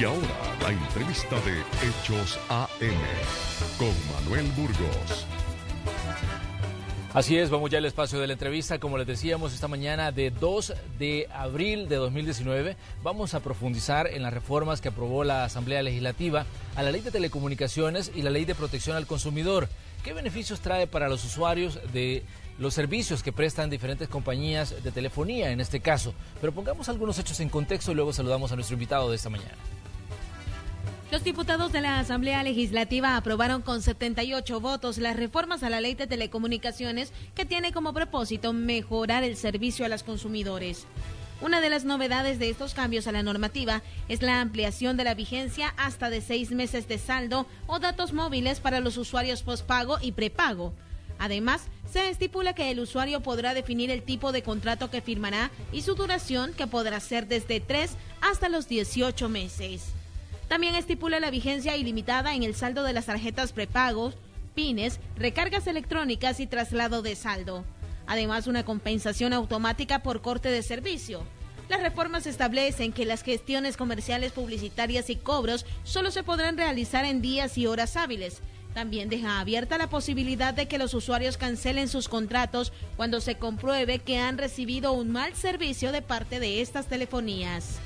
Y ahora la entrevista de Hechos AM con Manuel Burgos. Así es, vamos ya al espacio de la entrevista. Como les decíamos, esta mañana de 2 de abril de 2019 vamos a profundizar en las reformas que aprobó la Asamblea Legislativa a la Ley de Telecomunicaciones y la Ley de Protección al Consumidor. ¿Qué beneficios trae para los usuarios de los servicios que prestan diferentes compañías de telefonía en este caso? Pero pongamos algunos hechos en contexto y luego saludamos a nuestro invitado de esta mañana. Los diputados de la Asamblea Legislativa aprobaron con 78 votos las reformas a la Ley de Telecomunicaciones que tiene como propósito mejorar el servicio a los consumidores. Una de las novedades de estos cambios a la normativa es la ampliación de la vigencia hasta de 6 meses de saldo o datos móviles para los usuarios postpago y prepago. Además, se estipula que el usuario podrá definir el tipo de contrato que firmará y su duración, que podrá ser desde 3 hasta los 18 meses. También estipula la vigencia ilimitada en el saldo de las tarjetas prepagos, PINes, recargas electrónicas y traslado de saldo. Además, una compensación automática por corte de servicio. Las reformas establecen que las gestiones comerciales, publicitarias y cobros solo se podrán realizar en días y horas hábiles. También deja abierta la posibilidad de que los usuarios cancelen sus contratos cuando se compruebe que han recibido un mal servicio de parte de estas telefonías.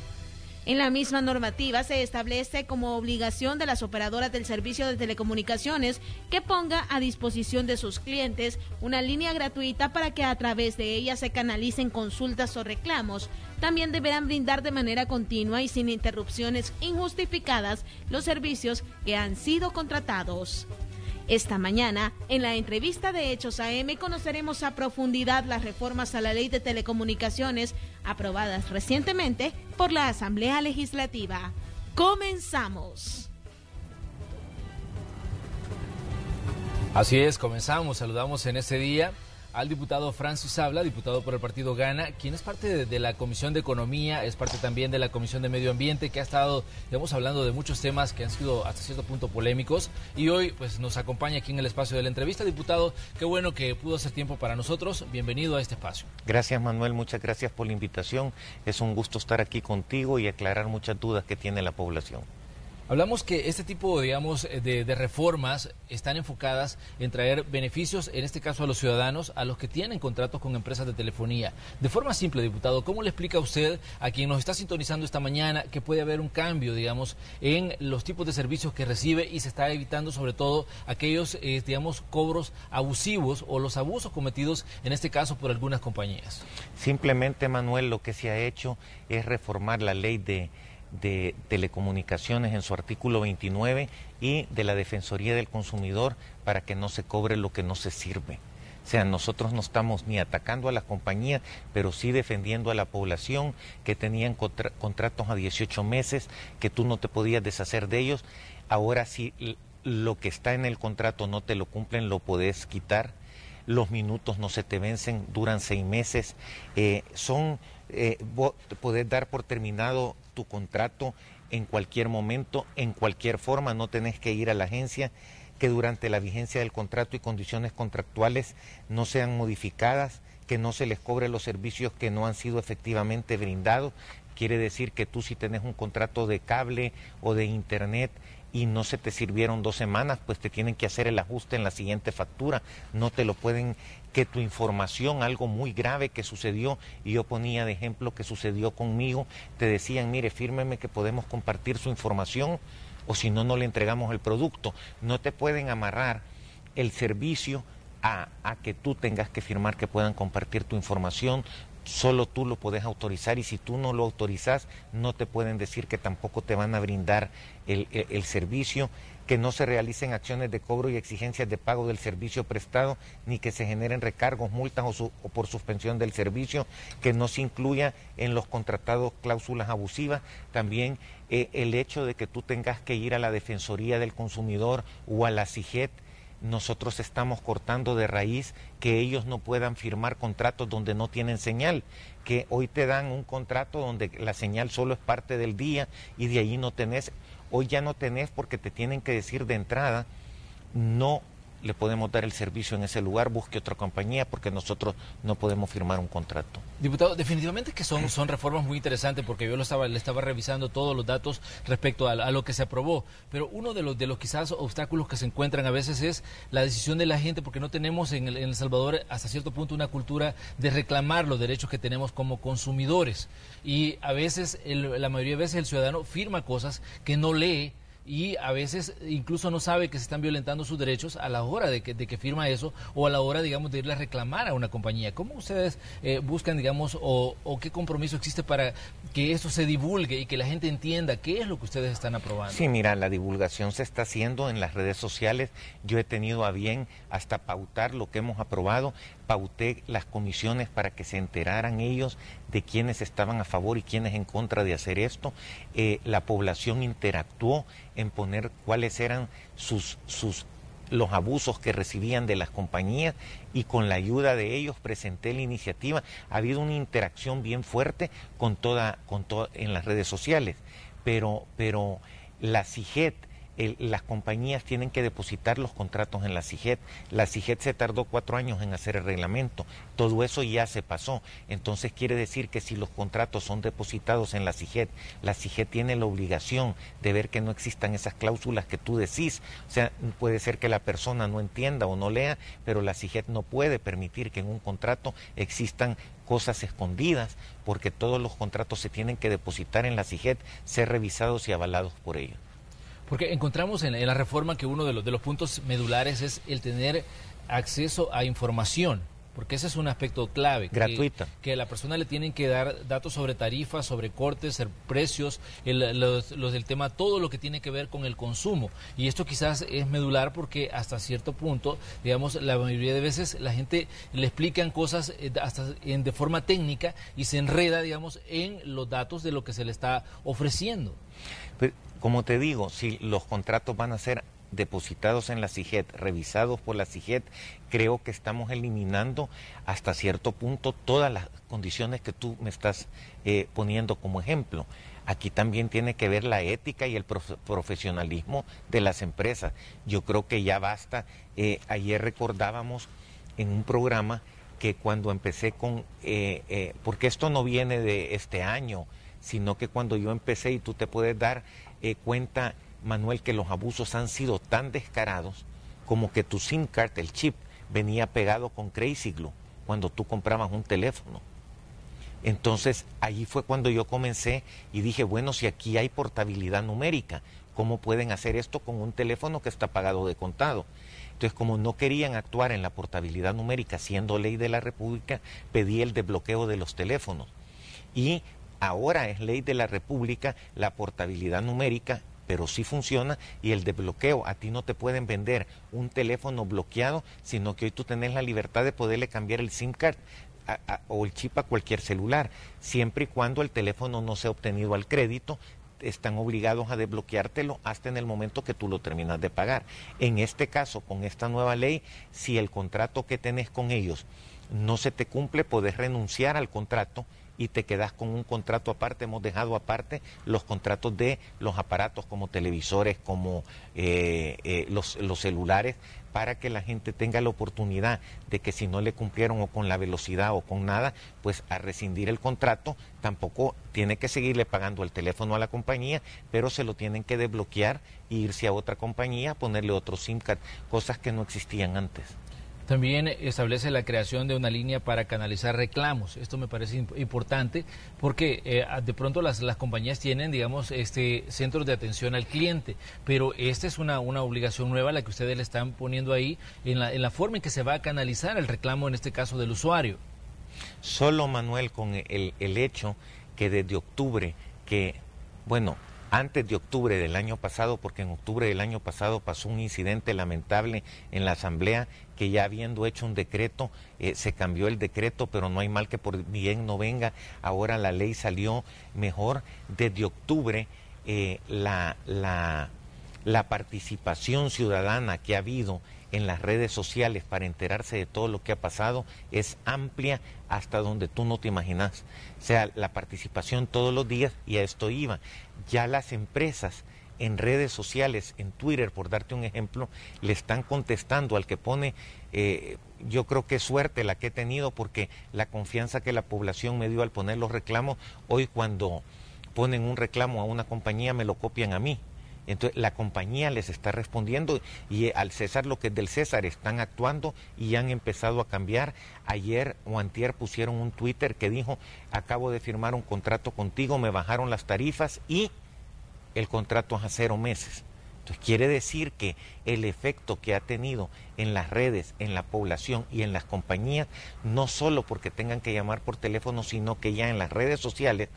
En la misma normativa se establece como obligación de las operadoras del servicio de telecomunicaciones que ponga a disposición de sus clientes una línea gratuita para que a través de ella se canalicen consultas o reclamos. También deberán brindar de manera continua y sin interrupciones injustificadas los servicios que han sido contratados. Esta mañana, en la entrevista de Hechos AM, conoceremos a profundidad las reformas a la Ley de Telecomunicaciones aprobadas recientemente por la Asamblea Legislativa. ¡Comenzamos! Así es, comenzamos. Saludamos en este día al diputado Francis Sabla, diputado por el partido Gana, quien es parte de la Comisión de Economía, es parte también de la Comisión de Medio Ambiente, que ha estado, digamos, hablando de muchos temas que han sido hasta cierto punto polémicos, y hoy pues nos acompaña aquí en el espacio de la entrevista. Diputado, qué bueno que pudo hacer tiempo para nosotros. Bienvenido a este espacio. Gracias, Manuel, muchas gracias por la invitación. Es un gusto estar aquí contigo y aclarar muchas dudas que tiene la población. Hablamos que este tipo, digamos, de reformas están enfocadas en traer beneficios, en este caso a los ciudadanos, a los que tienen contratos con empresas de telefonía. De forma simple, diputado, ¿cómo le explica usted a quien nos está sintonizando esta mañana que puede haber un cambio, digamos, en los tipos de servicios que recibe y se está evitando sobre todo aquellos, digamos, cobros abusivos o los abusos cometidos, en este caso, por algunas compañías? Simplemente, Manuel, lo que se ha hecho es reformar la ley de telecomunicaciones en su artículo 29 y de la Defensoría del Consumidor para que no se cobre lo que no se sirve. O sea, nosotros no estamos ni atacando a las compañías, pero sí defendiendo a la población que tenían contratos a 18 meses, que tú no te podías deshacer de ellos. Ahora sí, lo que está en el contrato no te lo cumplen, lo podés quitar. Los minutos no se te vencen, duran 6 meses. Podés dar por terminado tu contrato en cualquier momento, en cualquier forma, no tenés que ir a la agencia, que durante la vigencia del contrato y condiciones contractuales no sean modificadas, que no se les cobre los servicios que no han sido efectivamente brindados. Quiere decir que tú si tenés un contrato de cable o de internet y no se te sirvieron 2 semanas, pues te tienen que hacer el ajuste en la siguiente factura, no te lo pueden, que tu información, algo muy grave que sucedió, y yo ponía de ejemplo que sucedió conmigo, te decían, mire, fírmeme que podemos compartir su información, o si no, no le entregamos el producto. No te pueden amarrar el servicio a que tú tengas que firmar que puedan compartir tu información. Solo tú lo podés autorizar, y si tú no lo autorizás, no te pueden decir que tampoco te van a brindar el servicio, que no se realicen acciones de cobro y exigencias de pago del servicio prestado, ni que se generen recargos, multas o por suspensión del servicio, que no se incluya en los contratados cláusulas abusivas. También el hecho de que tú tengas que ir a la Defensoría del Consumidor o a la CIGET. Nosotros estamos cortando de raíz que ellos no puedan firmar contratos donde no tienen señal, que hoy te dan un contrato donde la señal solo es parte del día y de ahí no tenés. Hoy ya no tenés porque te tienen que decir de entrada, no le podemos dar el servicio en ese lugar, busque otra compañía porque nosotros no podemos firmar un contrato. Diputado, definitivamente que son reformas muy interesantes porque yo le estaba revisando todos los datos respecto a lo que se aprobó, pero uno de los quizás obstáculos que se encuentran a veces es la decisión de la gente, porque no tenemos en El Salvador hasta cierto punto una cultura de reclamar los derechos que tenemos como consumidores, y a veces, la mayoría de veces el ciudadano firma cosas que no lee, y a veces incluso no sabe que se están violentando sus derechos a la hora de que firma eso, o a la hora, digamos, de irle a reclamar a una compañía. ¿Cómo ustedes buscan, digamos, o qué compromiso existe para que esto se divulgue y que la gente entienda qué es lo que ustedes están aprobando? Sí, mira, la divulgación se está haciendo en las redes sociales. Yo he tenido a bien hasta pautar lo que hemos aprobado. Pauté las comisiones para que se enteraran ellos de quiénes estaban a favor y quiénes en contra de hacer esto. La población interactuó en poner cuáles eran los abusos que recibían de las compañías, y con la ayuda de ellos presenté la iniciativa. Ha habido una interacción bien fuerte con toda en las redes sociales, pero la CIGET, las compañías tienen que depositar los contratos en la CIGET. La CIGET se tardó 4 años en hacer el reglamento. Todo eso ya se pasó. Entonces quiere decir que si los contratos son depositados en la CIGET tiene la obligación de ver que no existan esas cláusulas que tú decís. O sea, puede ser que la persona no entienda o no lea, pero la CIGET no puede permitir que en un contrato existan cosas escondidas, porque todos los contratos se tienen que depositar en la CIGET, ser revisados y avalados por ellos. Porque encontramos en la reforma que uno de los puntos medulares es el tener acceso a información, porque ese es un aspecto clave. Gratuita. Que a la persona le tienen que dar datos sobre tarifas, sobre cortes, precios, los del tema, todo lo que tiene que ver con el consumo. Y esto quizás es medular porque hasta cierto punto, digamos, la mayoría de veces la gente le explican cosas de forma técnica y se enreda, digamos, en los datos de lo que se le está ofreciendo. Pero, como te digo, si los contratos van a ser depositados en la CIGET, revisados por la CIGET, creo que estamos eliminando hasta cierto punto todas las condiciones que tú me estás poniendo como ejemplo. Aquí también tiene que ver la ética y el profesionalismo de las empresas. Yo creo que ya basta. Ayer recordábamos en un programa que cuando empecé porque esto no viene de este año, sino que cuando yo empecé, y tú te puedes dar cuenta, Manuel, que los abusos han sido tan descarados como que tu SIM card, el chip, venía pegado con Crazy Glue cuando tú comprabas un teléfono. Entonces, allí fue cuando yo comencé y dije, bueno, si aquí hay portabilidad numérica, ¿cómo pueden hacer esto con un teléfono que está pagado de contado? Entonces, como no querían actuar en la portabilidad numérica, siendo ley de la República, pedí el desbloqueo de los teléfonos. Y ahora es ley de la República la portabilidad numérica, pero sí funciona, y el desbloqueo. A ti no te pueden vender un teléfono bloqueado, sino que hoy tú tenés la libertad de poderle cambiar el SIM card o el chip a cualquier celular, siempre y cuando el teléfono no sea obtenido al crédito. Están obligados a desbloqueártelo hasta en el momento que tú lo terminas de pagar. En este caso, con esta nueva ley, si el contrato que tenés con ellos no se te cumple, podés renunciar al contrato y te quedas con un contrato aparte. Hemos dejado aparte los contratos de los aparatos como televisores, como los celulares, para que la gente tenga la oportunidad de que si no le cumplieron o con la velocidad o con nada, pues a rescindir el contrato. Tampoco tiene que seguirle pagando el teléfono a la compañía, pero se lo tienen que desbloquear e irse a otra compañía, ponerle otro SIM card, cosas que no existían antes. También establece la creación de una línea para canalizar reclamos. Esto me parece importante porque de pronto las compañías tienen, digamos, centros de atención al cliente, pero esta es una obligación nueva la que ustedes le están poniendo ahí en la forma en que se va a canalizar el reclamo, en este caso del usuario. Solo, Manuel, con el hecho que desde octubre, antes de octubre del año pasado, porque en octubre del año pasado pasó un incidente lamentable en la Asamblea, que ya habiendo hecho un decreto, se cambió el decreto, pero no hay mal que por bien no venga. Ahora la ley salió mejor. Desde octubre la participación ciudadana que ha habido en las redes sociales para enterarse de todo lo que ha pasado es amplia hasta donde tú no te imaginas. O sea, la participación todos los días, y a esto iba. Ya las empresas en redes sociales, en Twitter, por darte un ejemplo, le están contestando al que pone, yo creo que suerte la que he tenido, porque la confianza que la población me dio al poner los reclamos, hoy cuando ponen un reclamo a una compañía me lo copian a mí. Entonces la compañía les está respondiendo y al César lo que es del César, están actuando y han empezado a cambiar. Ayer o antier pusieron un Twitter que dijo: acabo de firmar un contrato contigo, me bajaron las tarifas y el contrato es a 0 meses. Entonces quiere decir que el efecto que ha tenido en las redes, en la población y en las compañías, no solo porque tengan que llamar por teléfono, sino que ya en las redes sociales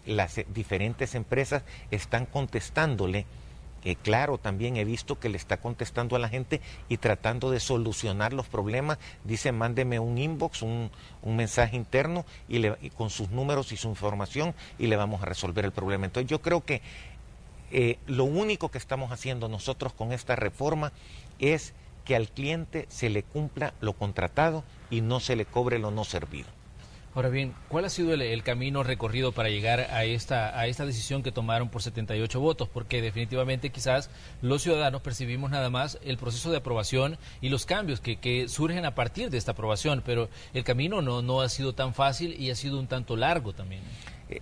las diferentes empresas están contestándole. Claro, también he visto que le está contestando a la gente y tratando de solucionar los problemas. Dice: mándeme un inbox, un mensaje interno y con sus números y su información y le vamos a resolver el problema. Entonces yo creo que lo único que estamos haciendo nosotros con esta reforma es que al cliente se le cumpla lo contratado y no se le cobre lo no servido. Ahora bien, ¿cuál ha sido el camino recorrido para llegar a esta decisión que tomaron por 78 votos? Porque definitivamente quizás los ciudadanos percibimos nada más el proceso de aprobación y los cambios que surgen a partir de esta aprobación, pero el camino no ha sido tan fácil y ha sido un tanto largo también.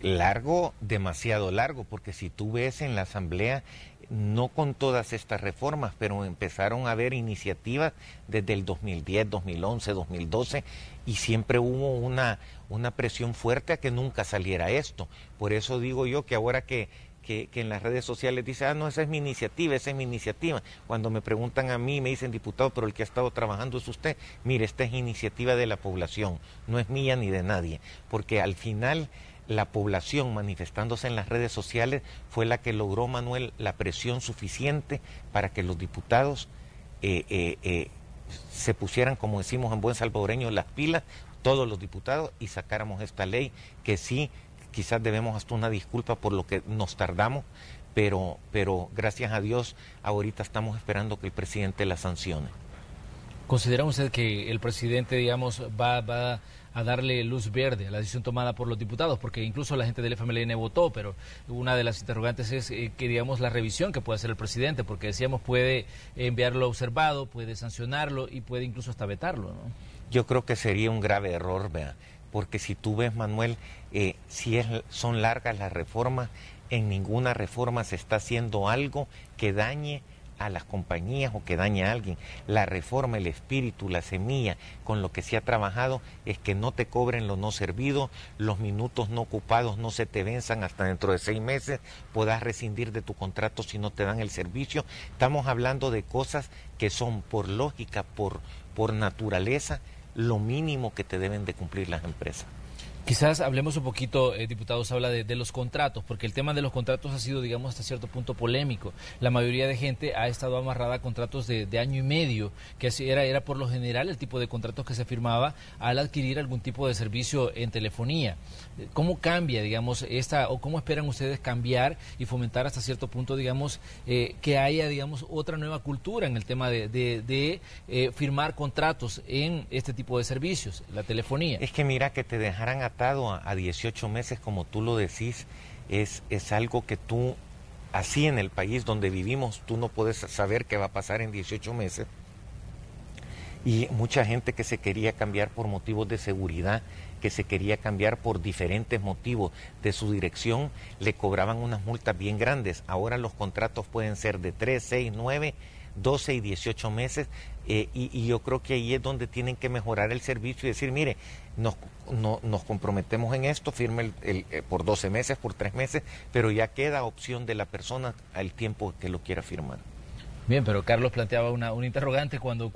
Largo, demasiado largo, porque si tú ves en la Asamblea, no con todas estas reformas, pero empezaron a haber iniciativas desde el 2010, 2011, 2012, y siempre hubo una presión fuerte a que nunca saliera esto. Por eso digo yo que ahora que en las redes sociales dice: no, esa es mi iniciativa, esa es mi iniciativa. Cuando me preguntan a mí, me dicen: diputado, pero el que ha estado trabajando es usted. Mire, esta es iniciativa de la población, no es mía ni de nadie, porque al final la población manifestándose en las redes sociales fue la que logró, Manuel, la presión suficiente para que los diputados se pusieran, como decimos en buen salvadoreño, las pilas, todos los diputados, y sacáramos esta ley, que sí, quizás debemos hasta una disculpa por lo que nos tardamos, pero gracias a Dios ahorita estamos esperando que el presidente la sancione. ¿Considera usted que el presidente, digamos, va a darle luz verde a la decisión tomada por los diputados? Porque incluso la gente del FMLN votó, pero una de las interrogantes es que, digamos, la revisión que puede hacer el presidente, porque decíamos puede enviarlo observado, puede sancionarlo y puede incluso hasta vetarlo, ¿no? Yo creo que sería un grave error, ¿verdad? Porque si tú ves, Manuel, son largas las reformas, en ninguna reforma se está haciendo algo que dañe a las compañías o que dañe a alguien. La reforma, el espíritu, la semilla con lo que se ha trabajado es que no te cobren lo no servido, los minutos no ocupados no se te venzan hasta dentro de 6 meses, puedas rescindir de tu contrato si no te dan el servicio. Estamos hablando de cosas que son por lógica, por naturaleza, lo mínimo que te deben de cumplir las empresas. Quizás hablemos un poquito, diputados, habla de los contratos, porque el tema de los contratos ha sido, digamos, hasta cierto punto polémico. La mayoría de gente ha estado amarrada a contratos de año y medio, que era por lo general el tipo de contratos que se firmaba al adquirir algún tipo de servicio en telefonía. ¿Cómo cambia, digamos, o cómo esperan ustedes cambiar y fomentar hasta cierto punto, digamos, que haya, digamos, otra nueva cultura en el tema de firmar contratos en este tipo de servicios, la telefonía? Es que mira, que te dejaran atado a 18 meses, como tú lo decís, es algo que tú, así en el país donde vivimos, tú no puedes saber qué va a pasar en 18 meses. Y mucha gente que se quería cambiar por motivos de seguridad, que se quería cambiar por diferentes motivos de su dirección, le cobraban unas multas bien grandes. Ahora los contratos pueden ser de 3, 6, 9, 12 y 18 meses, y yo creo que ahí es donde tienen que mejorar el servicio y decir: mire, nos comprometemos en esto, firme por 12 meses, por 3 meses, pero ya queda opción de la persona al tiempo que lo quiera firmar. Bien, pero Carlos planteaba una interrogante cuando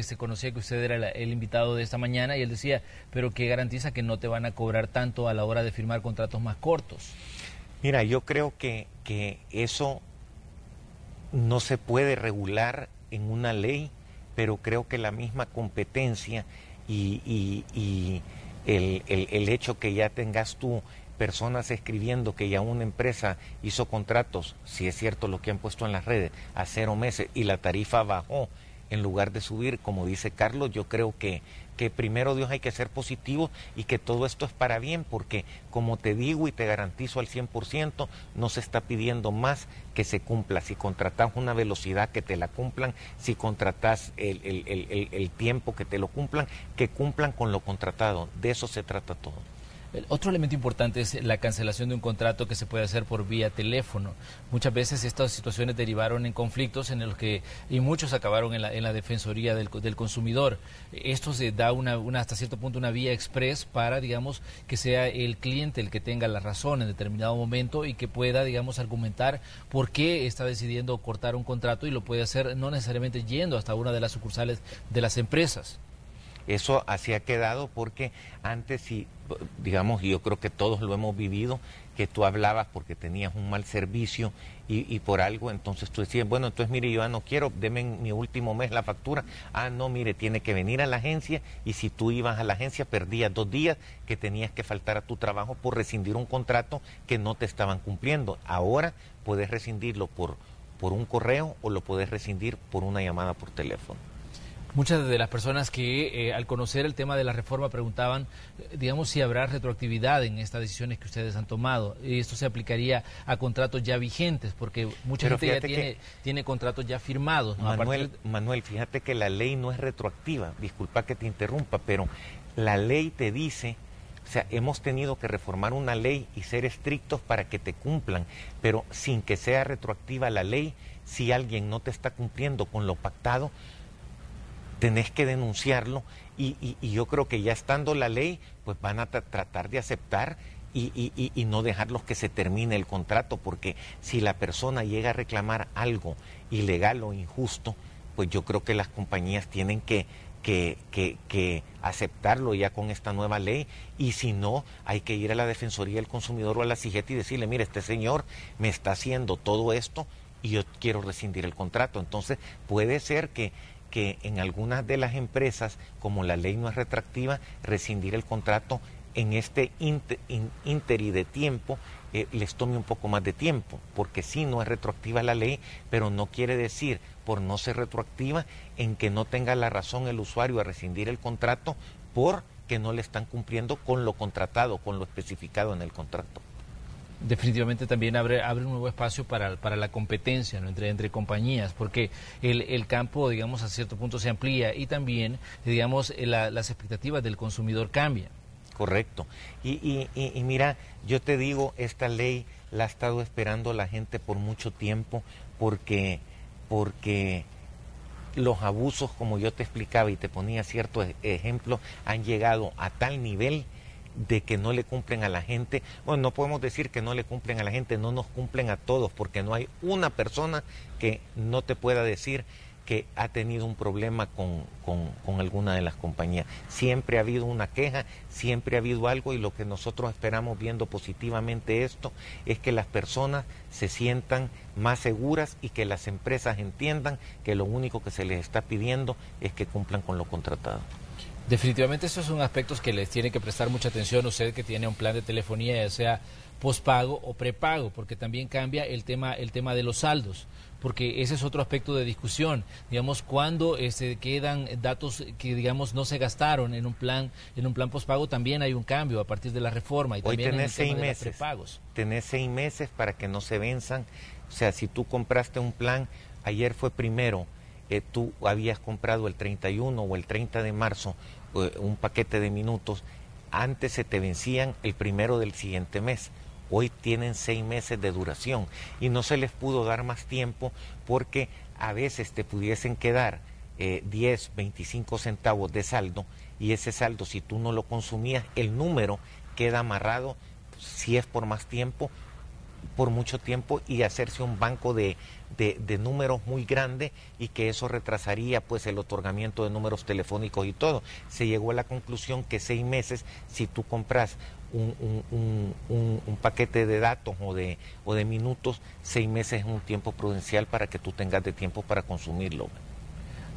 se conocía que usted era el invitado de esta mañana, y él decía: pero ¿qué garantiza que no te van a cobrar tanto a la hora de firmar contratos más cortos? Mira, yo creo que eso no se puede regular en una ley, pero creo que la misma competencia y el hecho que ya tengas tú personas escribiendo que ya una empresa hizo contratos, si es cierto lo que han puesto en las redes, a 0 meses y la tarifa bajó en lugar de subir. Como dice Carlos, yo creo que primero Dios hay que ser positivo y que todo esto es para bien, porque como te digo y te garantizo al 100%, no se está pidiendo más que se cumpla. Si contratas una velocidad, que te la cumplan; si contratas el tiempo, que te lo cumplan, que cumplan con lo contratado. De eso se trata todo. Otro elemento importante es la cancelación de un contrato que se puede hacer por vía teléfono. Muchas veces estas situaciones derivaron en conflictos en los que, y muchos acabaron en la Defensoría del Consumidor. Esto se da hasta cierto punto una vía express para, digamos, que sea el cliente el que tenga la razón en determinado momento y que pueda, digamos, argumentar por qué está decidiendo cortar un contrato, y lo puede hacer no necesariamente yendo hasta una de las sucursales de las empresas. Eso así ha quedado, porque antes, sí, digamos, y yo creo que todos lo hemos vivido, que tú hablabas porque tenías un mal servicio y por algo, entonces tú decías, bueno, entonces mire, yo ya no quiero, deme en mi último mes la factura. Ah, no, mire, tiene que venir a la agencia, y si tú ibas a la agencia perdías 2 días que tenías que faltar a tu trabajo por rescindir un contrato que no te estaban cumpliendo. Ahora puedes rescindirlo por un correo, o lo puedes rescindir por una llamada por teléfono. Muchas de las personas que al conocer el tema de la reforma preguntaban, digamos, si habrá retroactividad en estas decisiones que ustedes han tomado. Y esto se aplicaría a contratos ya vigentes, porque mucha gente ya tiene contratos ya firmados, ¿no? Manuel, fíjate que la ley no es retroactiva. Disculpa que te interrumpa, pero la ley te dice, o sea, hemos tenido que reformar una ley y ser estrictos para que te cumplan, pero sin que sea retroactiva la ley. Si alguien no te está cumpliendo con lo pactado, tenés que denunciarlo, y yo creo que ya estando la ley, pues van a tratar de aceptar y no dejarlos que se termine el contrato, porque si la persona llega a reclamar algo ilegal o injusto, pues yo creo que las compañías tienen que aceptarlo ya con esta nueva ley, y si no, hay que ir a la Defensoría del Consumidor o a la CIGET y decirle, mire, este señor me está haciendo todo esto y yo quiero rescindir el contrato. Entonces puede ser que en algunas de las empresas, como la ley no es retroactiva, rescindir el contrato en este ínterin de tiempo les tome un poco más de tiempo, porque sí, no es retroactiva la ley, pero no quiere decir, por no ser retroactiva, en que no tenga la razón el usuario a rescindir el contrato porque no le están cumpliendo con lo contratado, con lo especificado en el contrato. Definitivamente también abre un nuevo espacio para la competencia, ¿no? entre compañías, porque el campo, digamos, a cierto punto se amplía, y también, digamos, las expectativas del consumidor cambian. Correcto. Y mira, yo te digo, esta ley la ha estado esperando la gente por mucho tiempo, porque los abusos, como yo te explicaba y te ponía ciertos ejemplos, han llegado a tal nivel de que no le cumplen a la gente. Bueno, no podemos decir que no le cumplen a la gente, no nos cumplen a todos, porque no hay una persona que no te pueda decir que ha tenido un problema con alguna de las compañías. Siempre ha habido una queja, siempre ha habido algo, y lo que nosotros esperamos, viendo positivamente esto, es que las personas se sientan más seguras y que las empresas entiendan que lo único que se les está pidiendo es que cumplan con lo contratado. Definitivamente esos son aspectos que les tiene que prestar mucha atención usted que tiene un plan de telefonía, ya sea pospago o prepago, porque también cambia el tema de los saldos, porque ese es otro aspecto de discusión. Digamos, cuando quedan datos que, digamos, no se gastaron en un plan pospago, también hay un cambio a partir de la reforma, y también en el tema de los prepagos. Tenés 6 meses para que no se venzan. O sea, si tú compraste un plan, ayer fue primero, tú habías comprado el 31 o el 30 de marzo un paquete de minutos, antes se te vencían el 1 del siguiente mes. Hoy tienen 6 meses de duración, y no se les pudo dar más tiempo, porque a veces te pudiesen quedar 10, 25 centavos de saldo, y ese saldo, si tú no lo consumías, el número queda amarrado, si es por más tiempo, por mucho tiempo, y hacerse un banco de números muy grande, y que eso retrasaría pues el otorgamiento de números telefónicos y todo. Se llegó a la conclusión que 6 meses, si tú compras un paquete de datos o de minutos, 6 meses es un tiempo prudencial para que tú tengas de tiempo para consumirlo.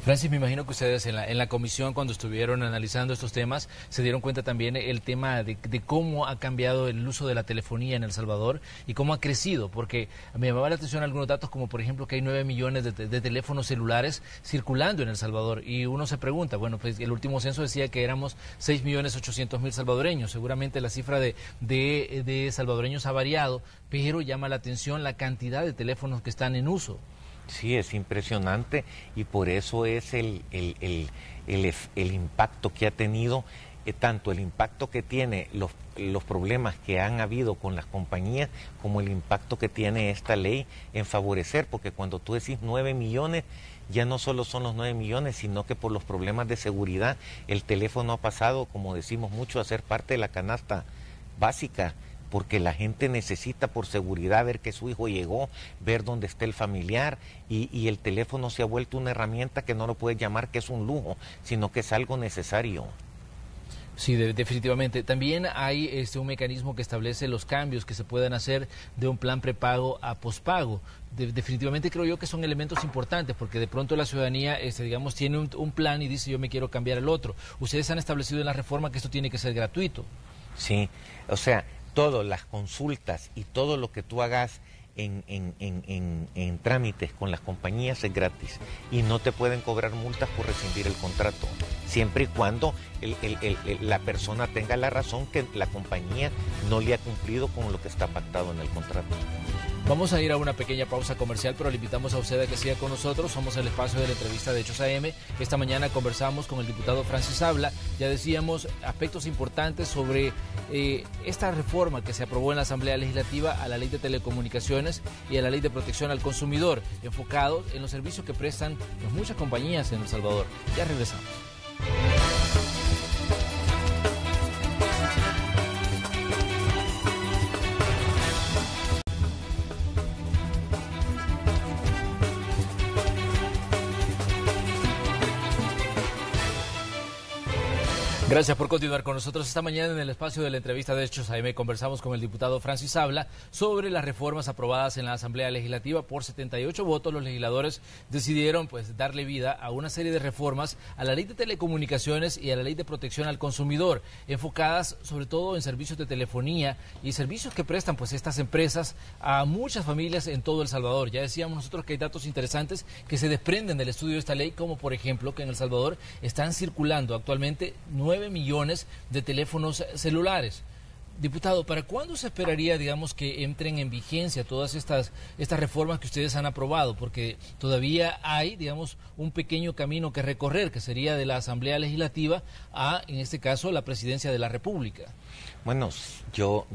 Francis, me imagino que ustedes en la comisión, cuando estuvieron analizando estos temas, se dieron cuenta también el tema de cómo ha cambiado el uso de la telefonía en El Salvador y cómo ha crecido, porque me llamaba la atención algunos datos como, por ejemplo, que hay 9 millones de teléfonos celulares circulando en El Salvador, y uno se pregunta, bueno, pues el último censo decía que éramos 6.800.000 salvadoreños. Seguramente la cifra de salvadoreños ha variado, pero llama la atención la cantidad de teléfonos que están en uso. Sí, es impresionante, y por eso es el impacto que ha tenido, tanto el impacto que tiene los problemas que han habido con las compañías, como el impacto que tiene esta ley en favorecer, porque cuando tú decís 9 millones, ya no solo son los 9 millones, sino que por los problemas de seguridad, el teléfono ha pasado, como decimos mucho, a ser parte de la canasta básica, porque la gente necesita por seguridad ver que su hijo llegó, ver dónde está el familiar, y el teléfono se ha vuelto una herramienta que no lo puedes llamar que es un lujo, sino que es algo necesario. Sí, definitivamente. También hay un mecanismo que establece los cambios que se puedan hacer de un plan prepago a pospago. Definitivamente creo yo que son elementos importantes, porque de pronto la ciudadanía, digamos, tiene un plan y dice yo me quiero cambiar al otro. Ustedes han establecido en la reforma que esto tiene que ser gratuito. Sí, o sea, todas las consultas y todo lo que tú hagas en trámites con las compañías es gratis, y no te pueden cobrar multas por rescindir el contrato, siempre y cuando la persona tenga la razón que la compañía no le ha cumplido con lo que está pactado en el contrato. Vamos a ir a una pequeña pausa comercial, pero le invitamos a usted a que siga con nosotros. Somos el espacio de la entrevista de Hechos AM. Esta mañana conversamos con el diputado Francis Sabla. Ya decíamos aspectos importantes sobre esta reforma que se aprobó en la Asamblea Legislativa a la Ley de Telecomunicaciones y a la Ley de Protección al Consumidor, enfocados en los servicios que prestan muchas compañías en El Salvador. Ya regresamos. Gracias por continuar con nosotros. Esta mañana en el espacio de la entrevista de Hechos AM conversamos con el diputado Francis Sabla sobre las reformas aprobadas en la Asamblea Legislativa. Por 78 votos los legisladores decidieron darle vida a una serie de reformas a la Ley de Telecomunicaciones y a la Ley de Protección al Consumidor, enfocadas sobre todo en servicios de telefonía y servicios que prestan estas empresas a muchas familias en todo El Salvador. Ya decíamos nosotros que hay datos interesantes que se desprenden del estudio de esta ley, como por ejemplo que en El Salvador están circulando actualmente 9 millones de teléfonos celulares. Diputado, ¿para cuándo se esperaría, digamos, que entren en vigencia todas estas reformas que ustedes han aprobado? Porque todavía hay, digamos, un pequeño camino que recorrer, que sería de la Asamblea Legislativa a, en este caso, la Presidencia de la República. Bueno, yo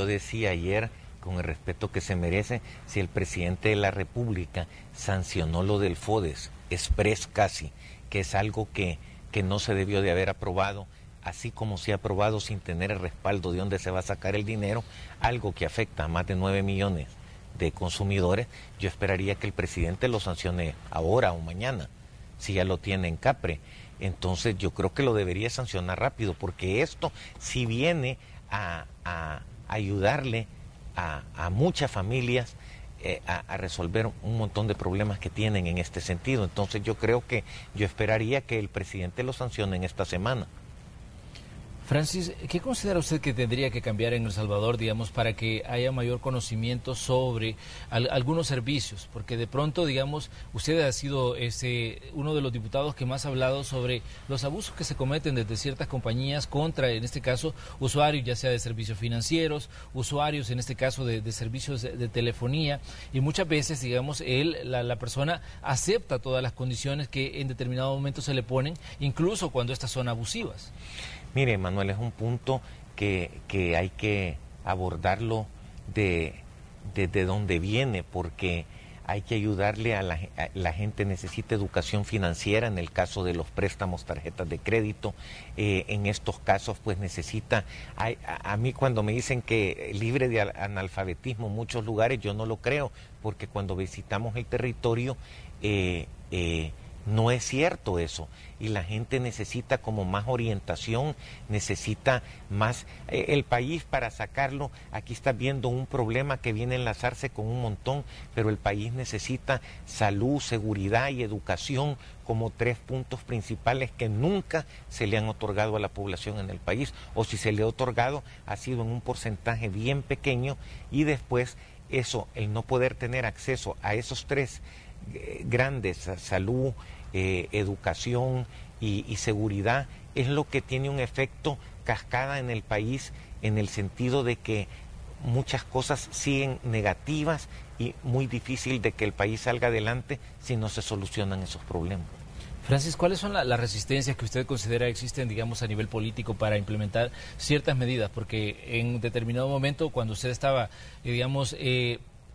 decía ayer, con el respeto que se merece, si el presidente de la República sancionó lo del FODES, express casi, que es algo que no se debió de haber aprobado, así como se ha aprobado sin tener el respaldo de dónde se va a sacar el dinero, algo que afecta a más de 9 millones de consumidores, yo esperaría que el presidente lo sancione ahora o mañana, si ya lo tiene en Capre. Entonces yo creo que lo debería sancionar rápido, porque esto sí viene a ayudarle a muchas familias a resolver un montón de problemas que tienen en este sentido. Entonces yo esperaría que el presidente lo sancione en esta semana. Francis, ¿qué considera usted que tendría que cambiar en El Salvador, digamos, para que haya mayor conocimiento sobre algunos servicios? Porque de pronto, digamos, usted ha sido uno de los diputados que más ha hablado sobre los abusos que se cometen desde ciertas compañías contra, en este caso, usuarios, ya sea de servicios financieros, usuarios, en este caso, de servicios de telefonía, y muchas veces, digamos, la persona acepta todas las condiciones que en determinado momento se le ponen, incluso cuando estas son abusivas. Mire, Manuel, es un punto que hay que abordarlo desde donde viene, porque hay que ayudarle a la gente necesita educación financiera en el caso de los préstamos, tarjetas de crédito. En estos casos pues necesita, a mí cuando me dicen que libre de analfabetismo en muchos lugares, yo no lo creo, porque cuando visitamos el territorio No es cierto eso, y la gente necesita como más orientación, necesita más. El país, para sacarlo, aquí está viendo un problema que viene a enlazarse con un montón, pero el país necesita salud, seguridad y educación como 3 puntos principales que nunca se le han otorgado a la población en el país, o si se le ha otorgado ha sido en un porcentaje bien pequeño, y después eso, el no poder tener acceso a esos 3 grandes, salud, educación y seguridad, es lo que tiene un efecto cascada en el país, en el sentido de que muchas cosas siguen negativas y muy difícil de que el país salga adelante si no se solucionan esos problemas. Francis, ¿cuáles son las resistencias que usted considera existen, digamos, a nivel político para implementar ciertas medidas? Porque en determinado momento, cuando usted estaba, digamos,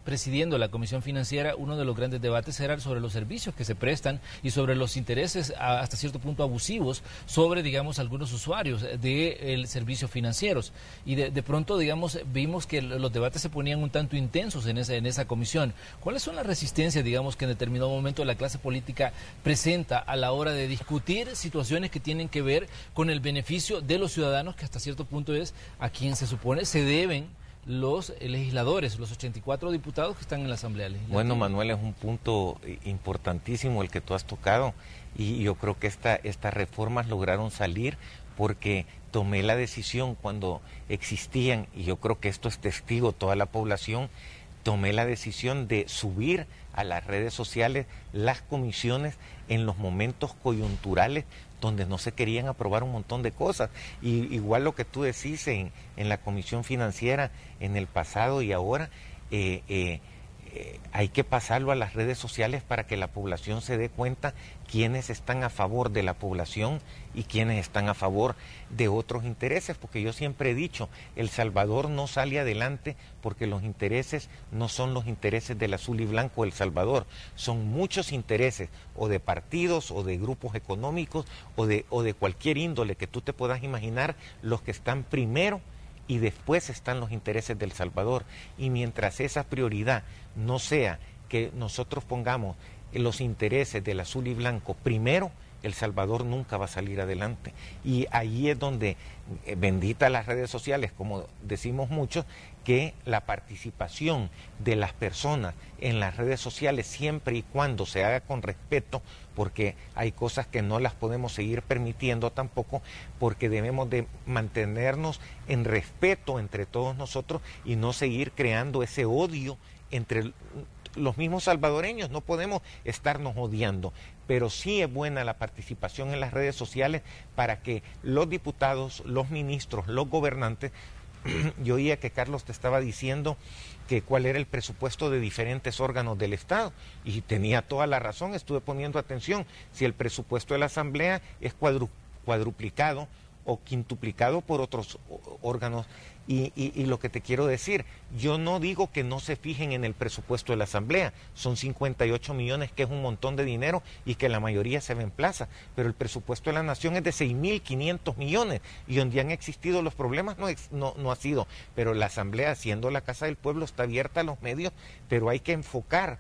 presidiendo la Comisión Financiera, uno de los grandes debates era sobre los servicios que se prestan y sobre los intereses hasta cierto punto abusivos sobre, digamos, algunos usuarios del servicio financieros. Y de pronto, digamos, vimos que los debates se ponían un tanto intensos en esa comisión. ¿Cuáles son las resistencias, digamos, que en determinado momento la clase política presenta a la hora de discutir situaciones que tienen que ver con el beneficio de los ciudadanos, que hasta cierto punto es a quien se supone se deben los legisladores, los 84 diputados que están en la Asamblea Legislativa? Bueno, Manuel, es un punto importantísimo el que tú has tocado, y yo creo que estas reformas lograron salir porque tomé la decisión cuando existían, y yo creo que esto es testigo toda la población, tomé la decisión de subir a las redes sociales las comisiones en los momentos coyunturales donde no se querían aprobar un montón de cosas. Y igual lo que tú decís en la Comisión Financiera en el pasado y ahora, hay que pasarlo a las redes sociales para que la población se dé cuenta quiénes están a favor de la población y quiénes están a favor de otros intereses, porque yo siempre he dicho, El Salvador no sale adelante porque los intereses no son los intereses del azul y blanco de El Salvador, son muchos intereses, o de partidos, o de grupos económicos, o de cualquier índole que tú te puedas imaginar, los que están primero, y después están los intereses del Salvador. Y mientras esa prioridad no sea que nosotros pongamos los intereses del azul y blanco primero, El Salvador nunca va a salir adelante. Y ahí es donde, bendita las redes sociales, como decimos muchos, que la participación de las personas en las redes sociales, siempre y cuando se haga con respeto, porque hay cosas que no las podemos seguir permitiendo tampoco, porque debemos de mantenernos en respeto entre todos nosotros y no seguir creando ese odio entre los mismos salvadoreños. No podemos estarnos odiando, pero sí es buena la participación en las redes sociales para que los diputados, los ministros, los gobernantes, yo oía que Carlos te estaba diciendo que cuál era el presupuesto de diferentes órganos del Estado, y tenía toda la razón, estuve poniendo atención. Si el presupuesto de la Asamblea es cuadruplicado o quintuplicado por otros órganos, y lo que te quiero decir, yo no digo que no se fijen en el presupuesto de la Asamblea, son 58 millones, que es un montón de dinero y que la mayoría se ve en plaza, pero el presupuesto de la Nación es de 6.500 millones, y donde han existido los problemas no ha sido, pero la Asamblea, siendo la Casa del Pueblo, está abierta a los medios, pero hay que enfocar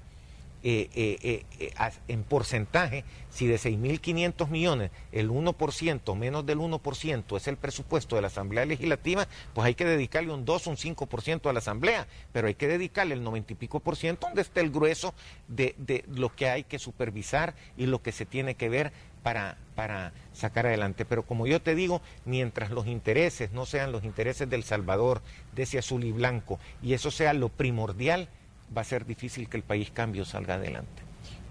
en porcentaje. Si de 6.500 millones el 1%, menos del 1% es el presupuesto de la Asamblea Legislativa, pues hay que dedicarle un 2, un 5% a la Asamblea, pero hay que dedicarle el 90 y pico por ciento donde está el grueso de lo que hay que supervisar y lo que se tiene que ver para sacar adelante. Pero como yo te digo, mientras los intereses no sean los intereses del Salvador, de ese azul y blanco, y eso sea lo primordial, va a ser difícil que el país cambie o salga adelante.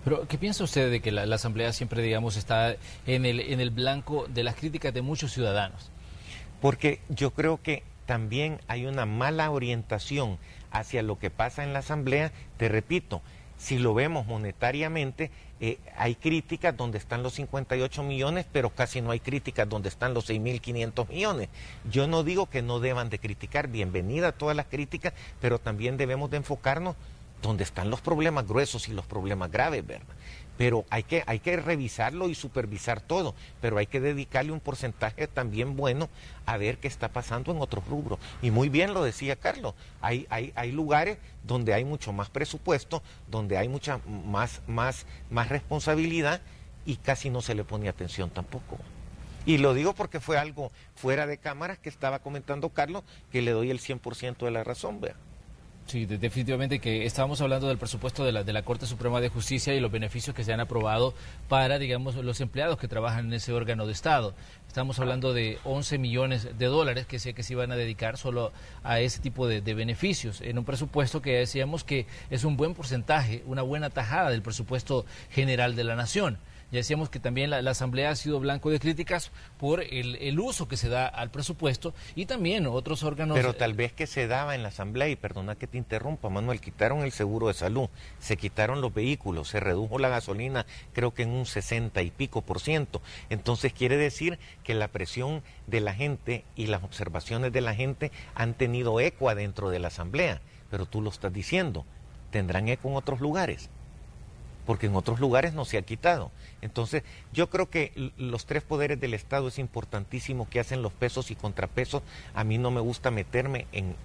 Pero, ¿qué piensa usted de que la Asamblea siempre, digamos, está en el blanco de las críticas de muchos ciudadanos? Porque yo creo que también hay una mala orientación hacia lo que pasa en la Asamblea. Te repito, si lo vemos monetariamente, hay críticas donde están los 58 millones, pero casi no hay críticas donde están los 6.500 millones. Yo no digo que no deban de criticar, bienvenida a todas las críticas, pero también debemos de enfocarnos donde están los problemas gruesos y los problemas graves, ¿verdad? Pero hay que revisarlo y supervisar todo, pero hay que dedicarle un porcentaje también bueno a ver qué está pasando en otros rubros. Y muy bien lo decía Carlos, hay lugares donde hay mucho más presupuesto, donde hay mucha más responsabilidad, y casi no se le ponía atención tampoco. Y lo digo porque fue algo fuera de cámaras que estaba comentando Carlos, que le doy el 100% de la razón, vea. Sí, definitivamente que estábamos hablando del presupuesto de la Corte Suprema de Justicia y los beneficios que se han aprobado para, digamos, los empleados que trabajan en ese órgano de Estado. Estamos hablando de 11 millones de dólares que se iban a dedicar solo a ese tipo de beneficios, en un presupuesto que decíamos que es un buen porcentaje, una buena tajada del presupuesto general de la Nación. Ya decíamos que también la Asamblea ha sido blanco de críticas por el uso que se da al presupuesto y también otros órganos... Pero tal vez que se daba en la Asamblea, y perdona que te interrumpa, Manuel, quitaron el seguro de salud, se quitaron los vehículos, se redujo la gasolina creo que en un 60 y pico %. Entonces quiere decir que la presión de la gente y las observaciones de la gente han tenido eco adentro de la Asamblea, pero tú lo estás diciendo, tendrán eco en otros lugares, porque en otros lugares no se ha quitado. Entonces, yo creo que los tres poderes del Estado es importantísimo que hacen los pesos y contrapesos. A mí no me gusta meterme en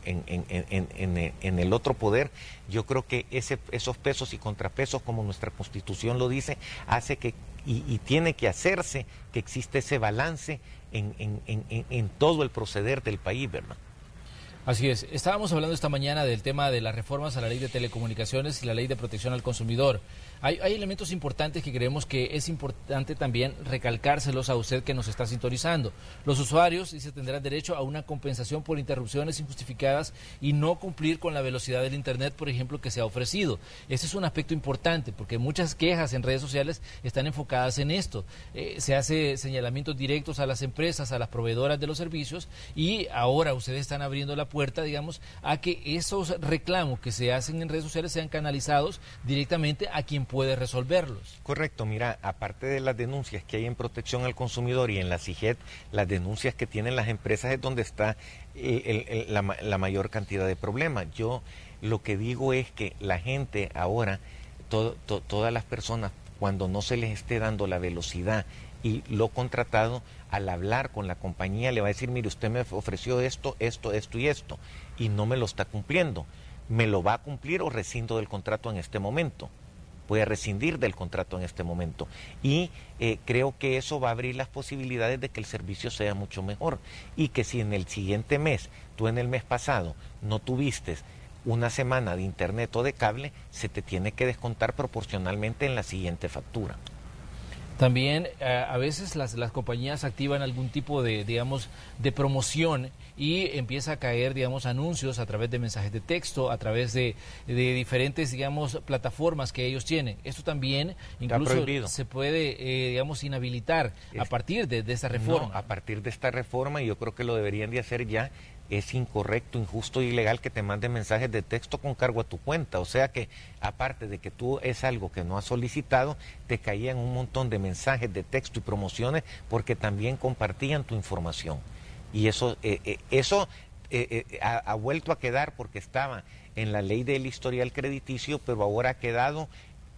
el otro poder. Yo creo que esos pesos y contrapesos, como nuestra Constitución lo dice, hace que, y tiene que hacerse, que existe ese balance en todo el proceder del país, ¿verdad? Así es. Estábamos hablando esta mañana del tema de las reformas a la Ley de Telecomunicaciones y la Ley de Protección al Consumidor. Hay elementos importantes que creemos que es importante también recalcárselos a usted que nos está sintonizando. Los usuarios, dice, tendrán derecho a una compensación por interrupciones injustificadas y no cumplir con la velocidad del Internet, por ejemplo, que se ha ofrecido. Ese es un aspecto importante porque muchas quejas en redes sociales están enfocadas en esto. Se hace señalamientos directos a las empresas, a las proveedoras de los servicios, y ahora ustedes están abriendo la puerta, digamos, a que esos reclamos que se hacen en redes sociales sean canalizados directamente a quien puede resolverlos. Correcto, mira, aparte de las denuncias que hay en protección al consumidor y en la CIGET, las denuncias que tienen las empresas es donde está la mayor cantidad de problemas. Yo lo que digo es que la gente ahora, todas las personas, cuando no se les esté dando la velocidad y lo contratado, al hablar con la compañía le va a decir, mire, usted me ofreció esto y esto, y no me lo está cumpliendo. ¿Me lo va a cumplir o rescindo del contrato en este momento? Voy a rescindir del contrato en este momento. Y creo que eso va a abrir las posibilidades de que el servicio sea mucho mejor. Y que si en el siguiente mes, tú en el mes pasado, no tuviste una semana de internet o de cable, se te tiene que descontar proporcionalmente en la siguiente factura. También a veces las compañías activan algún tipo de, digamos, de promoción y empieza a caer, digamos, anuncios a través de mensajes de texto, a través de diferentes, digamos, plataformas que ellos tienen. Esto también incluso se puede, digamos, inhabilitar a partir de esta reforma. No, a partir de esta reforma, y yo creo que lo deberían de hacer ya. Es incorrecto, injusto y ilegal que te manden mensajes de texto con cargo a tu cuenta. O sea que, aparte de que tú es algo que no has solicitado, te caían un montón de mensajes de texto y promociones porque también compartían tu información. Y eso ha vuelto a quedar porque estaba en la ley del historial crediticio, pero ahora ha quedado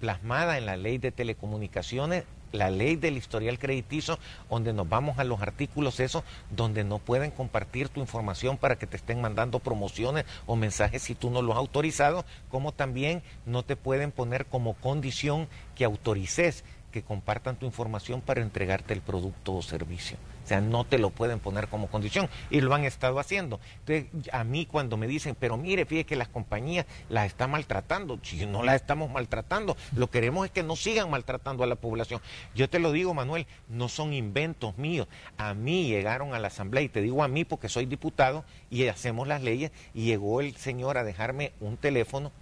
plasmada en la ley de telecomunicaciones, la ley del historial crediticio, donde nos vamos a los artículos esos, donde no pueden compartir tu información para que te estén mandando promociones o mensajes si tú no los has autorizado, como también no te pueden poner como condición que autorices que compartan tu información para entregarte el producto o servicio. O sea, no te lo pueden poner como condición y lo han estado haciendo. Entonces, a mí cuando me dicen, pero mire, fíjate que las compañías las están maltratando, si no las estamos maltratando, lo que queremos es que no sigan maltratando a la población. Yo te lo digo, Manuel, no son inventos míos. A mí llegaron a la Asamblea, y te digo a mí porque soy diputado y hacemos las leyes, y llegó el señor a dejarme un teléfono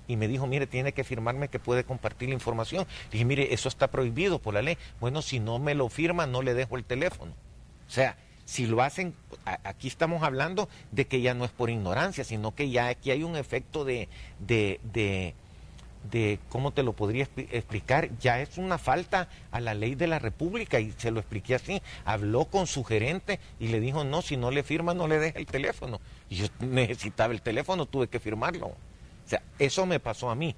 y me dijo, mire, tiene que firmarme que puede compartir la información. Dije, mire, eso está prohibido por la ley. Bueno, si no me lo firma, no le dejo el teléfono. O sea, si lo hacen, aquí estamos hablando de que ya no es por ignorancia, sino que ya aquí hay un efecto de ¿cómo te lo podría explicar? Ya es una falta a la ley de la República, y se lo expliqué así. Habló con su gerente y le dijo, no, si no le firma, no le deja el teléfono. Y yo necesitaba el teléfono, tuve que firmarlo. O sea, eso me pasó a mí.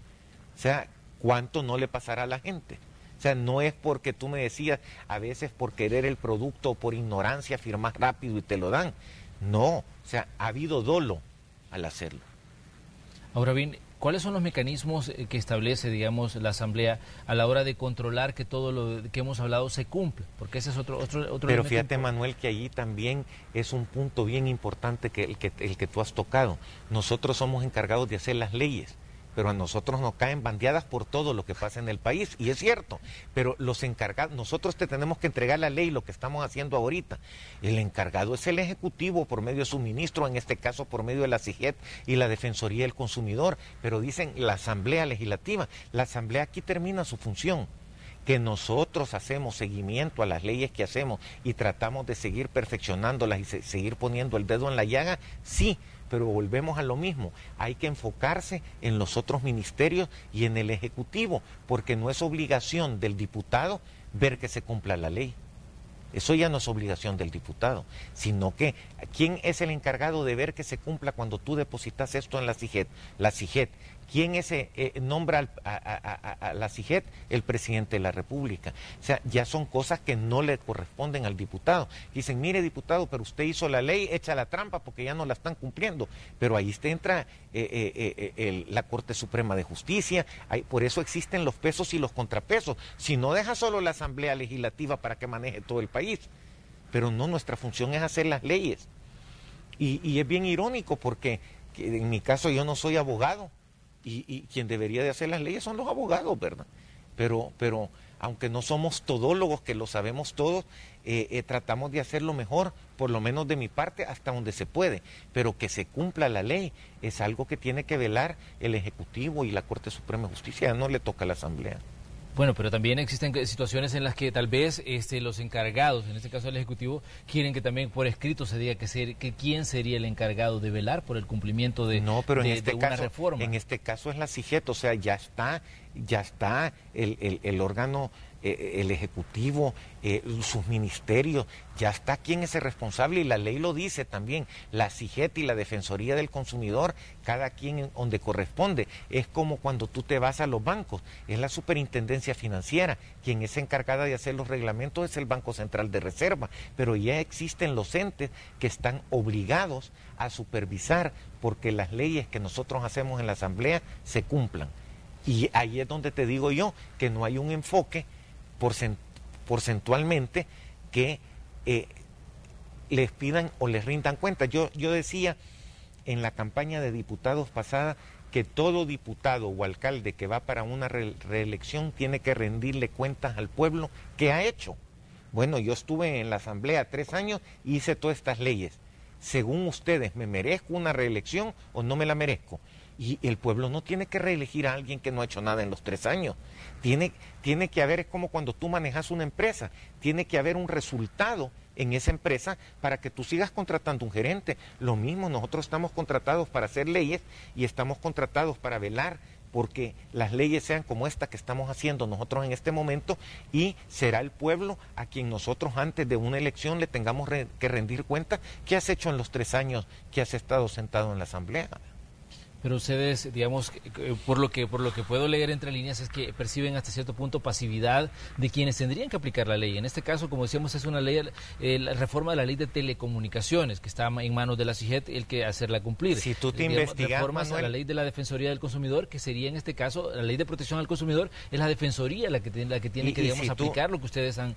O sea, ¿cuánto no le pasará a la gente? O sea, no es porque tú me decías, a veces por querer el producto o por ignorancia firmas rápido y te lo dan. No, o sea, ha habido dolo al hacerlo. Ahora bien, ¿Cuáles son los mecanismos que establece, digamos, la Asamblea a la hora de controlar que todo lo que hemos hablado se cumpla? Porque ese es otro Pero fíjate, Manuel, que allí también es un punto bien importante el que tú has tocado. Nosotros somos encargados de hacer las leyes, pero a nosotros nos caen bandeadas por todo lo que pasa en el país, y es cierto, pero los encargados, nosotros te tenemos que entregar la ley, lo que estamos haciendo ahorita. El encargado es el Ejecutivo por medio de su ministro, en este caso por medio de la CIGET y la Defensoría del Consumidor, pero dicen la Asamblea Legislativa. La Asamblea aquí termina su función. Que nosotros hacemos seguimiento a las leyes que hacemos y tratamos de seguir perfeccionándolas y seguir poniendo el dedo en la llaga, sí, pero volvemos a lo mismo, hay que enfocarse en los otros ministerios y en el Ejecutivo, porque no es obligación del diputado ver que se cumpla la ley. Eso ya no es obligación del diputado, sino que ¿quién es el encargado de ver que se cumpla cuando tú depositas esto en la CIGET? La CIGET. ¿Quién nombra a la CIGET? El presidente de la República. O sea, ya son cosas que no le corresponden al diputado. Dicen, mire diputado, pero usted hizo la ley, echa la trampa porque ya no la están cumpliendo. Pero ahí entra la Corte Suprema de Justicia, por eso existen los pesos y los contrapesos. Si no, deja solo la Asamblea Legislativa para que maneje todo el país. Pero no, nuestra función es hacer las leyes. Y es bien irónico porque en mi caso yo no soy abogado. Y quien debería de hacer las leyes son los abogados, ¿verdad? Pero aunque no somos todólogos, que lo sabemos todos, tratamos de hacerlo mejor, por lo menos de mi parte, hasta donde se puede. Pero que se cumpla la ley es algo que tiene que velar el Ejecutivo y la Corte Suprema de Justicia, no le toca a la Asamblea. Bueno, pero también existen situaciones en las que tal vez los encargados, en este caso el Ejecutivo, quieren que también por escrito se diga que quién sería el encargado de velar por el cumplimiento de, no, pero de una reforma. En este caso es la CIGET, o sea, ya está el órgano, el Ejecutivo, sus ministerios, ya está quién es el responsable, y la ley lo dice también, la CIGET y la Defensoría del Consumidor, cada quien donde corresponde. Es como cuando tú te vas a los bancos, es la Superintendencia Financiera, quien es encargada de hacer los reglamentos es el Banco Central de Reserva, pero ya existen los entes que están obligados a supervisar porque las leyes que nosotros hacemos en la Asamblea se cumplan. Y ahí es donde te digo yo que no hay un enfoque porcentualmente que les pidan o les rindan cuentas. Yo decía en la campaña de diputados pasada que todo diputado o alcalde que va para una reelección tiene que rendirle cuentas al pueblo que ha hecho. Bueno, yo estuve en la Asamblea 3 años y hice todas estas leyes. Según ustedes, ¿me merezco una reelección o no me la merezco? Y el pueblo no tiene que reelegir a alguien que no ha hecho nada en los 3 años. Tiene que haber, es como cuando tú manejas una empresa, tiene que haber un resultado en esa empresa para que tú sigas contratando un gerente. Lo mismo, nosotros estamos contratados para hacer leyes y estamos contratados para velar porque las leyes sean como esta que estamos haciendo nosotros en este momento, y será el pueblo a quien nosotros antes de una elección le tengamos que rendir cuenta qué has hecho en los 3 años que has estado sentado en la Asamblea. Pero ustedes, digamos, por lo que puedo leer entre líneas, es que perciben hasta cierto punto pasividad de quienes tendrían que aplicar la ley. En este caso, como decíamos, es una ley, la reforma de la ley de telecomunicaciones, que está en manos de la CIGET, el que hacerla cumplir. Si tú te investigas, reformas Manuel, a la ley de la Defensoría del Consumidor, que sería en este caso, la ley de protección al consumidor, es la Defensoría la que tiene que, digamos, aplicar lo que ustedes han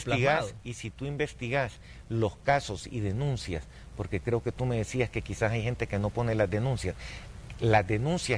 plasmado. Y si tú investigas los casos y denuncias, porque creo que tú me decías que quizás hay gente que no pone las denuncias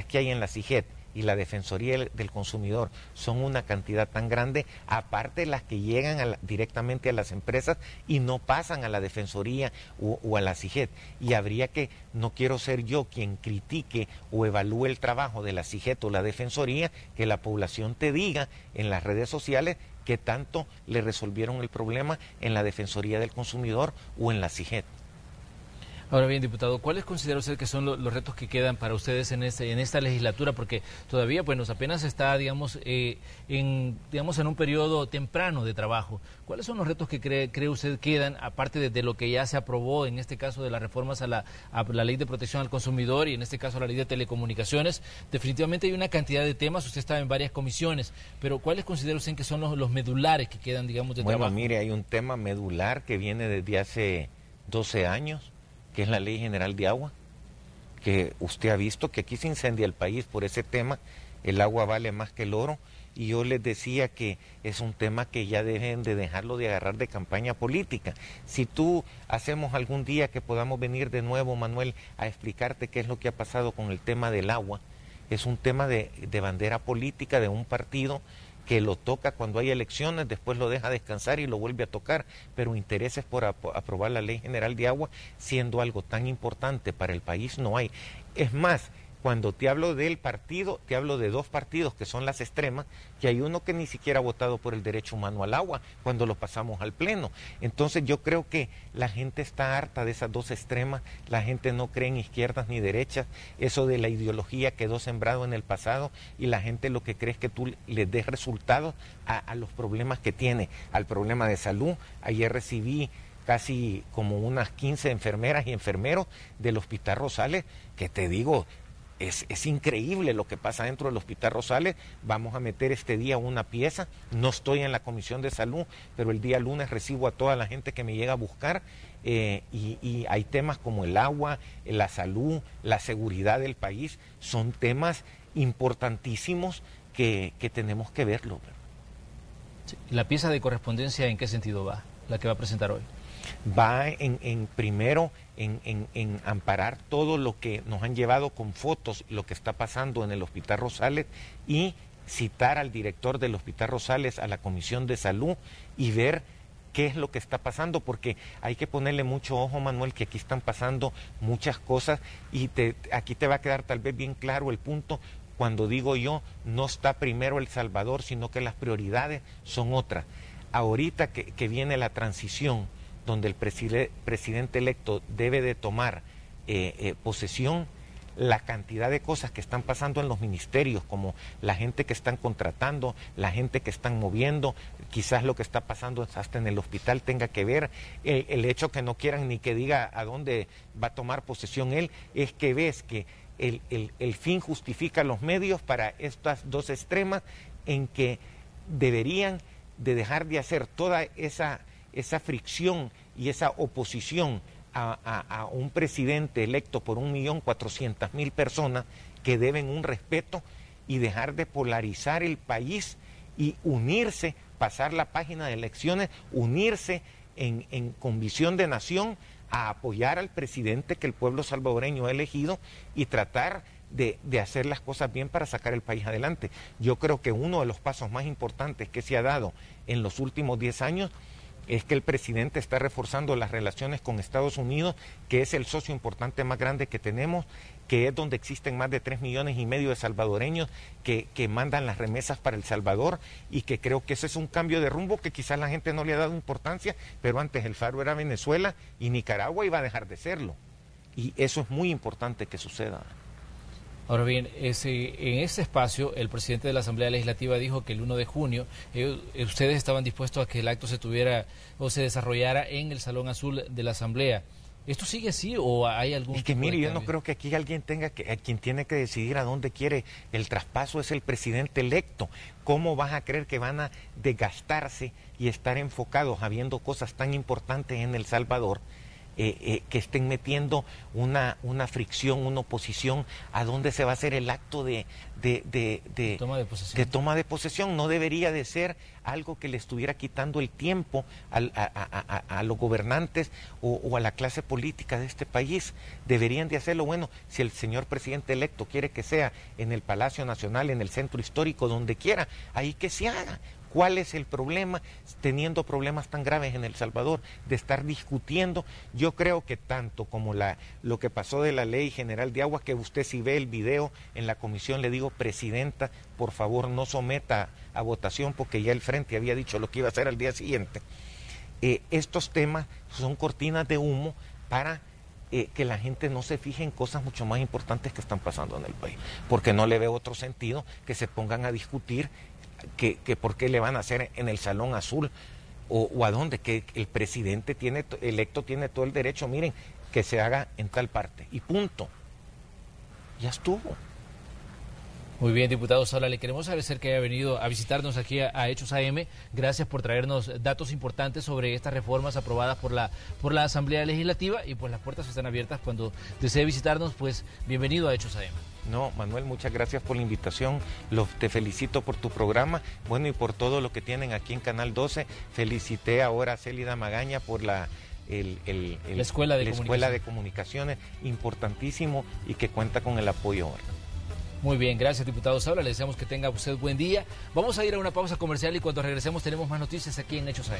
que hay en la CIGET y la Defensoría del Consumidor son una cantidad tan grande, aparte de las que llegan directamente a las empresas y no pasan a la Defensoría o a la CIGET. Y habría que, no quiero ser yo quien critique o evalúe el trabajo de la CIGET o la Defensoría, que la población te diga en las redes sociales que tanto le resolvieron el problema en la Defensoría del Consumidor o en la CIGET. Ahora bien, diputado, ¿cuáles considera usted que son los retos que quedan para ustedes en esta legislatura? Porque todavía, pues, apenas está, digamos, en un periodo temprano de trabajo. ¿Cuáles son los retos que cree usted quedan, aparte de lo que ya se aprobó, en este caso de las reformas a la ley de protección al consumidor y en este caso a la ley de telecomunicaciones? Definitivamente hay una cantidad de temas, usted está en varias comisiones, pero ¿cuáles considera usted que son los medulares que quedan, digamos, de trabajo? Bueno, mire, hay un tema medular que viene desde hace 12 años, que es la Ley General de Agua, que usted ha visto que aquí se incendia el país por ese tema, el agua vale más que el oro, y yo les decía que es un tema que ya deben de dejarlo de agarrar de campaña política. Si tú hacemos algún día que podamos venir de nuevo, Manuel, a explicarte qué es lo que ha pasado con el tema del agua, es un tema de bandera política de un partido que lo toca cuando hay elecciones, después lo deja descansar y lo vuelve a tocar, pero intereses por aprobar la Ley General de Agua, siendo algo tan importante para el país, no hay. Es más, cuando te hablo del partido, te hablo de dos partidos que son las extremas, que hay uno que ni siquiera ha votado por el derecho humano al agua cuando lo pasamos al Pleno. Entonces yo creo que la gente está harta de esas dos extremas, la gente no cree en izquierdas ni derechas, eso de la ideología quedó sembrado en el pasado y la gente lo que cree es que tú les des resultados a los problemas que tiene, al problema de salud. Ayer recibí casi como unas 15 enfermeras y enfermeros del Hospital Rosales, que te digo, es increíble lo que pasa dentro del Hospital Rosales. Vamos a meter este día una pieza, no estoy en la Comisión de Salud, pero el día lunes recibo a toda la gente que me llega a buscar y hay temas como el agua, la salud, la seguridad del país, son temas importantísimos que tenemos que verlo. Sí. ¿La pieza de correspondencia en qué sentido va, la que va a presentar hoy? Va primero en amparar todo lo que nos han llevado con fotos, lo que está pasando en el Hospital Rosales, y citar al director del Hospital Rosales a la Comisión de Salud y ver qué es lo que está pasando, porque hay que ponerle mucho ojo, Manuel, que aquí están pasando muchas cosas y aquí te va a quedar tal vez bien claro el punto. Cuando digo yo, no está primero El Salvador, sino que las prioridades son otras. Ahorita que viene la transición, donde el presidente electo debe de tomar posesión, la cantidad de cosas que están pasando en los ministerios, como la gente que están contratando, la gente que están moviendo, quizás lo que está pasando hasta en el hospital tenga que ver, el hecho que no quieran ni que diga a dónde va a tomar posesión él, es que ves que el fin justifica los medios para estas dos extremas, en que deberían de dejar de hacer toda esa fricción y esa oposición a un presidente electo por 1.400.000 personas que deben un respeto, y dejar de polarizar el país y unirse, pasar la página de elecciones, unirse con visión de nación a apoyar al presidente que el pueblo salvadoreño ha elegido y tratar de hacer las cosas bien para sacar el país adelante. Yo creo que uno de los pasos más importantes que se ha dado en los últimos 10 años es que el presidente está reforzando las relaciones con Estados Unidos, que es el socio importante más grande que tenemos, que es donde existen más de 3,5 millones de salvadoreños que mandan las remesas para El Salvador, y que creo que ese es un cambio de rumbo que quizás la gente no le ha dado importancia, pero antes el faro era Venezuela y Nicaragua iba a dejar de serlo. Y eso es muy importante que suceda. Ahora bien, en ese espacio el presidente de la Asamblea Legislativa dijo que el 1 de junio ustedes estaban dispuestos a que el acto se tuviera o se desarrollara en el Salón Azul de la Asamblea. ¿Esto sigue así o hay algún Es que mire, yo no cambio? creo que aquí alguien quien tiene que decidir a dónde quiere el traspaso es el presidente electo. ¿Cómo vas a creer que van a desgastarse y estar enfocados habiendo cosas tan importantes en El Salvador? Que estén metiendo una fricción, una oposición a dónde se va a hacer el acto de toma de posesión. No debería de ser algo que le estuviera quitando el tiempo a los gobernantes o a la clase política de este país. Deberían de hacerlo. Bueno, si el señor presidente electo quiere que sea en el Palacio Nacional, en el Centro Histórico, donde quiera, ahí que se haga. ¿Cuál es el problema, teniendo problemas tan graves en El Salvador, de estar discutiendo? Yo creo que tanto como lo que pasó de la Ley General de Aguas, que usted si ve el video en la comisión, le digo, presidenta, por favor no someta a votación, porque ya el Frente había dicho lo que iba a hacer al día siguiente. Estos temas son cortinas de humo para que la gente no se fije en cosas mucho más importantes que están pasando en el país, porque no le veo otro sentido que se pongan a discutir que por qué le van a hacer en el Salón Azul o a dónde, que el presidente electo tiene todo el derecho, miren, que se haga en tal parte y punto, ya estuvo. Muy bien, diputado Saula, le queremos agradecer que haya venido a visitarnos aquí a Hechos AM. Gracias por traernos datos importantes sobre estas reformas aprobadas por la Asamblea Legislativa, y pues las puertas están abiertas cuando desee visitarnos, pues bienvenido a Hechos AM. No, Manuel, muchas gracias por la invitación. Te felicito por tu programa, bueno, y por todo lo que tienen aquí en Canal 12. Felicité ahora a Célida Magaña por la Escuela de Comunicaciones, importantísimo, y que cuenta con el apoyo ahora. Muy bien, gracias, diputado Saula. Le deseamos que tenga usted buen día. Vamos a ir a una pausa comercial y cuando regresemos tenemos más noticias aquí en Hechos AM.